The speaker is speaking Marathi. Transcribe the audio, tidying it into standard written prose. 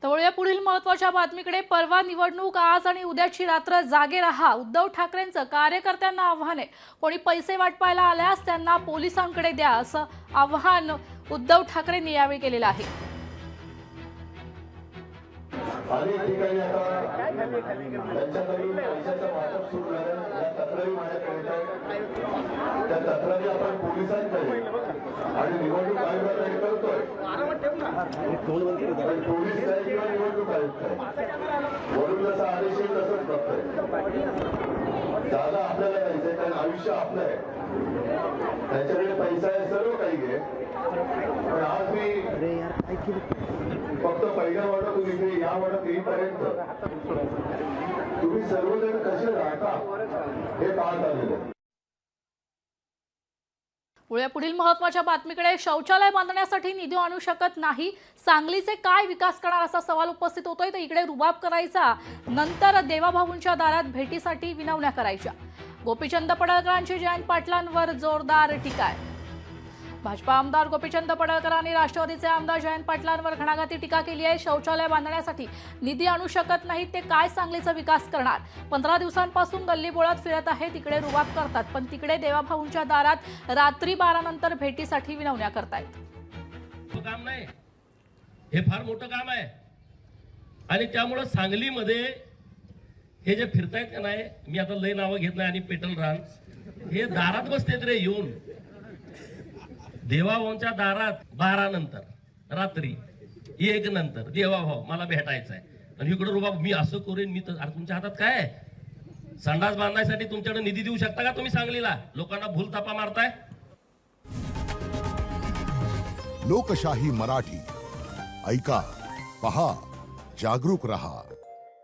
तर या पुढील महत्त्वाच्या बातमीकडे, परवा निवडणूक, आज आणि उद्याची रात्र जागे रहा. उद्धव ठाकरेंचं कार्यकर्त्यांना आव्हान आहे. कोणी पैसे वाटपायला आल्यास त्यांना पोलिसांकडे द्या, असं आव्हान उद्धव ठाकरेंनी यावेळी केलेलं आहे. अनेक ठिकाणी आता त्यांच्याकडून पैशाचं वाटप सुरू झालं. या तक्रारी माझ्याकडे येतात. त्या तक्रारी आपण पोलिसांकडे आणि निवडणूक आयोगाकडे करतोय. पण पोलीस काय किंवा निवडणूक आयोग काय, वरून जसा आदेश येईल तसंच बघतोय. दादा आपल्याला द्यायचंय, कारण आयुष्य आपलं आहे. त्यांच्याकडे पैसा आहे, सर्व काही आहे. पण आज मी फक्त पहिल्या वाटत इथे या वाटत येईपर्यंत तुम्ही सर्वजण कसे राहता हे पाहत आलेले. पुढील महत्त्वाच्या बातमीकडे, शौचालय बांधण्यासाठी निधी आणू शकत नाही, सांगलीचे काय विकास करणार, असा सवाल उपस्थित होतोय. तर इकडे रुबाब करायचा, नंतर देवाभाऊंच्या दारात भेटीसाठी विनवण्या करायच्या. गोपीचंद पडळकरांची जयंत पाटलांवर जोरदार टीका आहे. भाजपा आमदार गोपीचंद पडळकरांनी राष्ट्रवादीचे आमदार जयंत पाटलांवर घणाघाती टीका केली आहे. शौचालय बांधण्यासाठी निधी आणू शकत नाहीत, ते काय सांगलीचा विकास करणार. 15 दिवसांपासून गल्लीबोळात फिरत आहेत, तिकडे रुबाब करतात, पण तिकडे देवाभाऊंच्या दारात रात्री 12 नंतर भेटीसाठी विनवण्या करतायत. काम नाही, हे फार मोठं काम आहे. आणि त्यामुळे सांगलीमध्ये हे जे फिरतायत का नाही, मी आता लय नावं घेत नाही, आणि पेटल रान हे दारात बसतेत रे येऊन. देवाभाऊंच्या दारात 12 नंतर रात्री 1 नंतर देवाभाऊ मला भेटायचं आहे. आणि इकडे रुबाब मी असं करेन, मी तर. अरे तुमच्या हातात काय आहे? संडास बांधण्यासाठी तुमच्याकडे निधी देऊ शकता का तुम्ही सांगलीला? लोकांना भूलथापा मारताय. लोकशाही मराठी ऐका, पहा, जागरूक रहा.